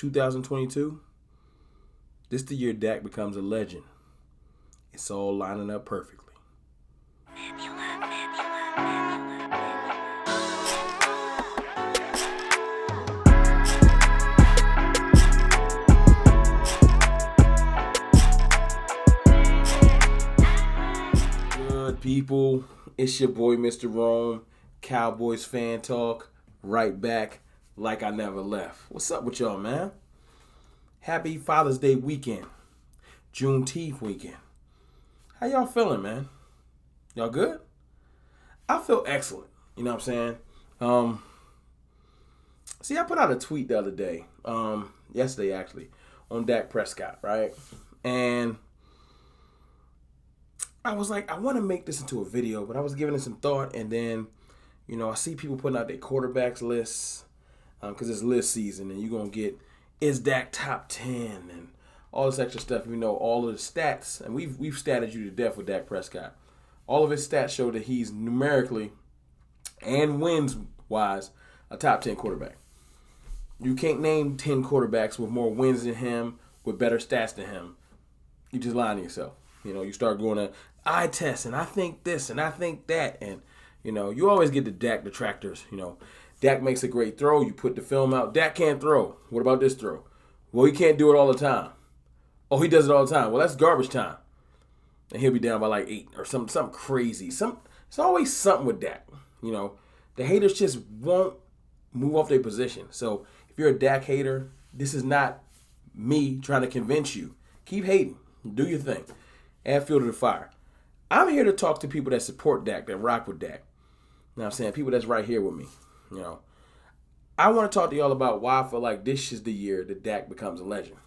2022, this the year Dak becomes a legend. It's all lining up perfectly. Good people, it's your boy Mr. Rome, Cowboys fan talk, right back like I never left. What's up with y'all, man? Happy Father's Day weekend, Juneteenth weekend. How y'all feeling, man? Y'all good? I feel excellent. You know what I'm saying? See, I put out a tweet the other day, yesterday actually, on Dak Prescott, right? And I was like, I want to make this into a video, but I was giving it some thought, and then, I see people putting out their quarterbacks lists, because it's list season, and you're going to get, is Dak top 10, and all this extra stuff, all of the stats, and we've statted you to death with Dak Prescott. All of his stats show that he's numerically and wins-wise a top 10 quarterback. You can't name 10 quarterbacks with more wins than him, with better stats than him. You just lying to yourself. You start going to eye test, and I think this, and I think that, and, you always get the Dak detractors. Dak makes a great throw. You put the film out. Dak can't throw. What about this throw? Well, he can't do it all the time. Oh, he does it all the time. Well, that's garbage time. And he'll be down by like 8 or something crazy. It's always something with Dak. The haters just won't move off their position. So if you're a Dak hater, this is not me trying to convince you. Keep hating. Do your thing. Add fuel to the fire. I'm here to talk to people that support Dak, that rock with Dak. Now I'm saying people that's right here with me. I want to talk to y'all about why I feel like this is the year that Dak becomes a legend.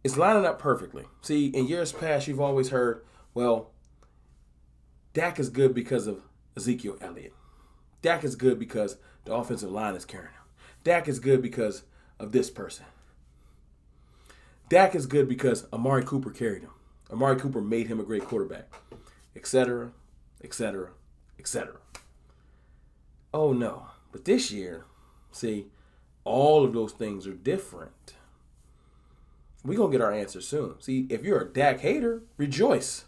It's lining up perfectly. See, in years past, you've always heard, well, Dak is good because of Ezekiel Elliott. Dak is good because the offensive line is carrying him. Dak is good because of this person. Dak is good because Amari Cooper carried him. Amari Cooper made him a great quarterback, etc., etc., etc. Oh, no. But this year, see, all of those things are different. We're going to get our answer soon. See, if you're a Dak hater, rejoice.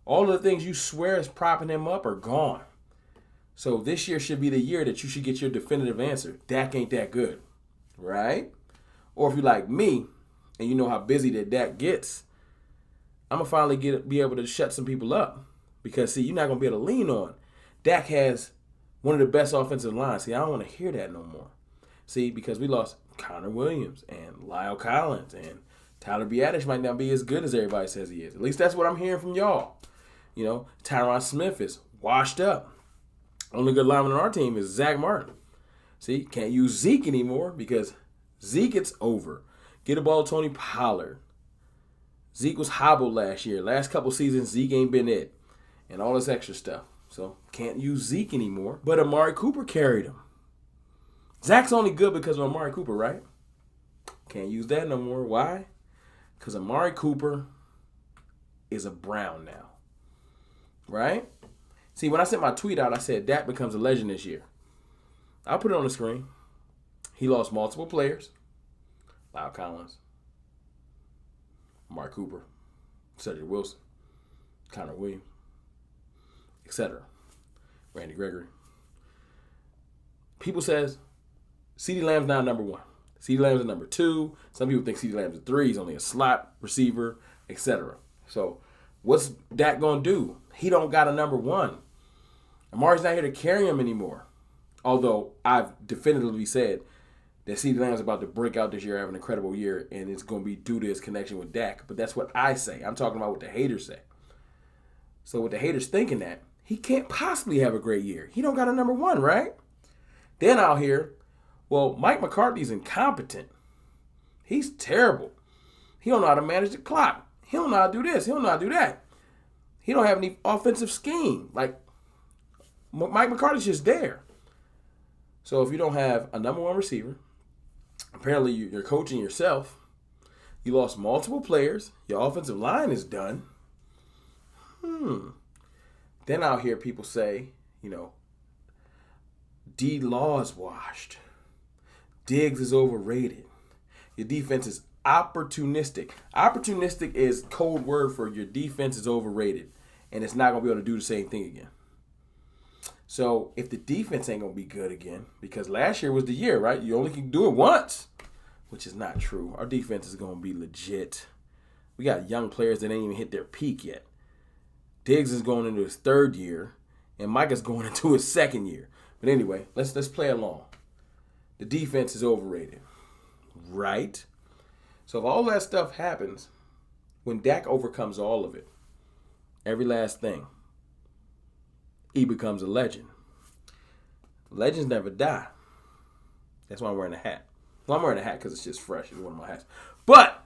All of the things you swear is propping him up are gone. So this year should be the year that you should get your definitive answer. Dak ain't that good, right? Or if you're like me, and you know how busy that Dak gets, I'm going to finally be able to shut some people up. Because, see, you're not going to be able to lean on. Dak has one of the best offensive lines. See, I don't want to hear that no more. See, because we lost Connor Williams and Lyle Collins, and Tyler Biadasz might not be as good as everybody says he is. At least that's what I'm hearing from y'all. Tyron Smith is washed up. Only good lineman on our team is Zach Martin. See, can't use Zeke anymore because Zeke it's over. Get the ball to Tony Pollard. Zeke was hobbled last year. Last couple seasons, Zeke ain't been it. And all this extra stuff. So, can't use Zeke anymore. But Amari Cooper carried him. Zach's only good because of Amari Cooper, right? Can't use that no more. Why? Because Amari Cooper is a Brown now. Right? See, when I sent my tweet out, I said Dak becomes a legend this year. I'll put it on the screen. He lost multiple players. Lyle Collins, Amari Cooper, Cedric Wilson, Connor Williams, etc. Randy Gregory. People says CeeDee Lamb's now number 1. CeeDee Lamb's number 2. Some people think CeeDee Lamb's a 3. He's only a slot receiver, etc. So what's Dak going to do? He don't got a number 1. Amari's not here to carry him anymore. Although I've definitively said that CeeDee Lamb's about to break out this year, have an incredible year, and it's going to be due to his connection with Dak. But that's what I say. I'm talking about what the haters say. So with the haters thinking that, he can't possibly have a great year. He don't got a number 1, right? Then I'll hear, well, Mike McCarthy's incompetent. He's terrible. He don't know how to manage the clock. He don't know how to do this. He don't know how to do that. He don't have any offensive scheme. Like, Mike McCarthy's just there. So if you don't have a number 1 receiver, apparently you're coaching yourself. You lost multiple players. Your offensive line is done. Then I'll hear people say, D-Law's washed. Diggs is overrated. Your defense is opportunistic. Opportunistic is code word for your defense is overrated, and it's not going to be able to do the same thing again. So if the defense ain't going to be good again, because last year was the year, right? You only can do it once, which is not true. Our defense is going to be legit. We got young players that ain't even hit their peak yet. Diggs is going into his third year, and Mike is going into his second year. But anyway, let's play along. The defense is overrated, right? So if all that stuff happens, when Dak overcomes all of it, every last thing, he becomes a legend. Legends never die. That's why I'm wearing a hat. Well, I'm wearing a hat because it's just fresh. It's one of my hats. But,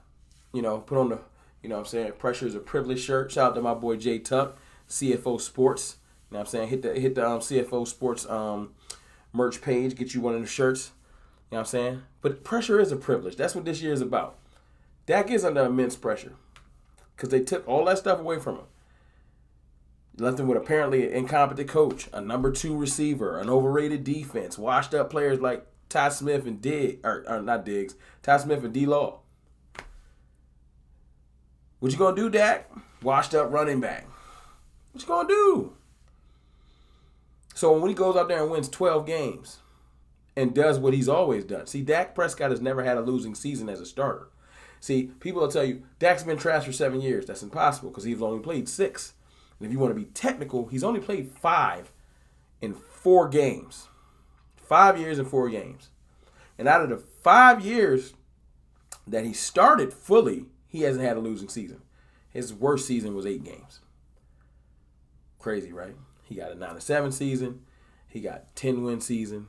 put on the, pressure is a privilege shirt. Shout out to my boy Jay Tuck, CFO Sports. You know what I'm saying? Hit the CFO Sports merch page. Get you one of the shirts. You know what I'm saying? But pressure is a privilege. That's what this year is about. Dak is under immense pressure because they took all that stuff away from him. Left him with apparently an incompetent coach, a number 2 receiver, an overrated defense, washed up players like Ty Smith and Ty Smith and D-Law. What you gonna do, Dak? Washed up running back. What you gonna do? So when he goes out there and wins 12 games and does what he's always done. See, Dak Prescott has never had a losing season as a starter. See, people will tell you, Dak's been trash for 7 years. That's impossible because he's only played 6. And if you want to be technical, he's only played 5 in 4 games. 5 years and 4 games. And out of the 5 years that he started fully, he hasn't had a losing season. His worst season was 8 games. Crazy, right? He got a 9-7 season. He got 10-win season.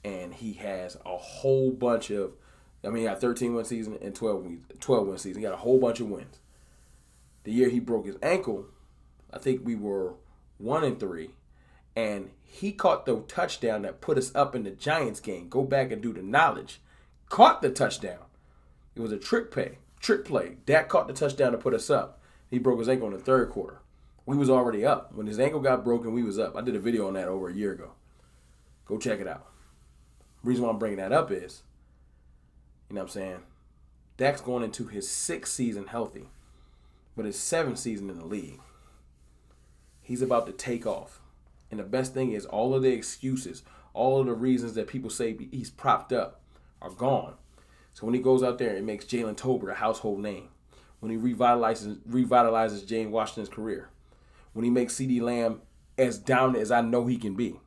And he has a whole bunch of, he got 13-win season and 12-win season. He got a whole bunch of wins. The year he broke his ankle, I think we were 1-3. And he caught the touchdown that put us up in the Giants game. Go back and do the knowledge. Caught the touchdown. It was a trick play. Dak caught the touchdown to put us up. He broke his ankle in the third quarter. We was already up. When his ankle got broken, we was up. I did a video on that over a year ago. Go check it out. The reason why I'm bringing that up is, Dak's going into his 6th season healthy, but his 7th season in the league. He's about to take off. And the best thing is all of the excuses, all of the reasons that people say he's propped up are gone. So when he goes out there and makes Jalen Tolbert a household name, when he revitalizes James Washington's career, when he makes CeeDee Lamb as dominant as I know he can be,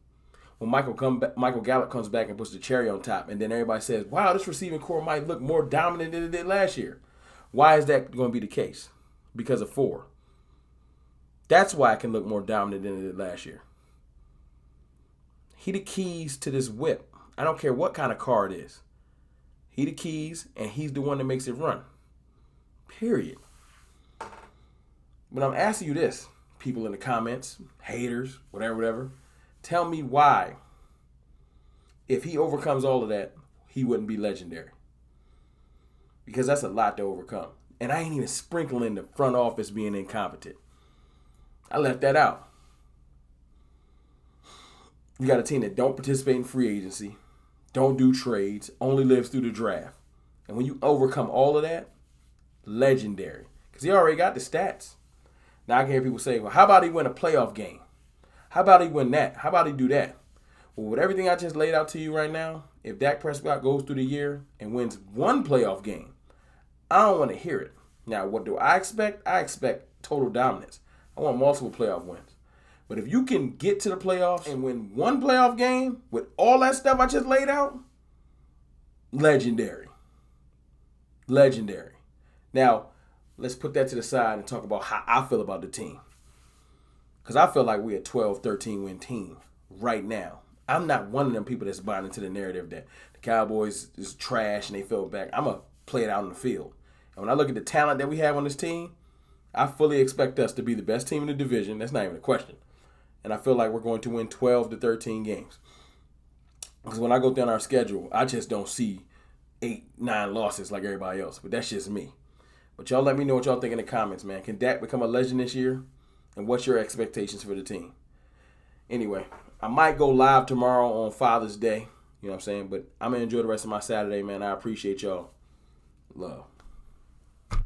when Michael Gallup comes back and puts the cherry on top, and then everybody says, wow, this receiving core might look more dominant than it did last year. Why is that going to be the case? Because of 4. That's why it can look more dominant than it did last year. He the keys to this whip. I don't care what kind of car it is. He the keys, and he's the one that makes it run. Period. But I'm asking you this, people in the comments, haters, whatever. Tell me why, if he overcomes all of that, he wouldn't be legendary. Because that's a lot to overcome. And I ain't even sprinkling the front office being incompetent. I left that out. You got a team that don't participate in free agency, don't do trades, only lives through the draft. And when you overcome all of that, legendary. Because he already got the stats. Now I can hear people say, well, how about he win a playoff game? How about he win that? How about he do that? Well, with everything I just laid out to you right now, if Dak Prescott goes through the year and wins 1 playoff game, I don't want to hear it. Now, what do I expect? I expect total dominance. I want multiple playoff wins. But if you can get to the playoffs and win 1 playoff game with all that stuff I just laid out, legendary. Legendary. Now, let's put that to the side and talk about how I feel about the team. Because I feel like we're a 12, 13-win team right now. I'm not one of them people that's buying into the narrative that the Cowboys is trash and they fell back. I'm going to play it out on the field. And when I look at the talent that we have on this team, I fully expect us to be the best team in the division. That's not even a question. And I feel like we're going to win 12 to 13 games. Because when I go down our schedule, I just don't see 8, 9 losses like everybody else. But that's just me. But y'all let me know what y'all think in the comments, man. Can Dak become a legend this year? And what's your expectations for the team? Anyway, I might go live tomorrow on Father's Day. You know You know what I'm saying? But I'm going to enjoy the rest of my Saturday, man. I appreciate y'all. Love.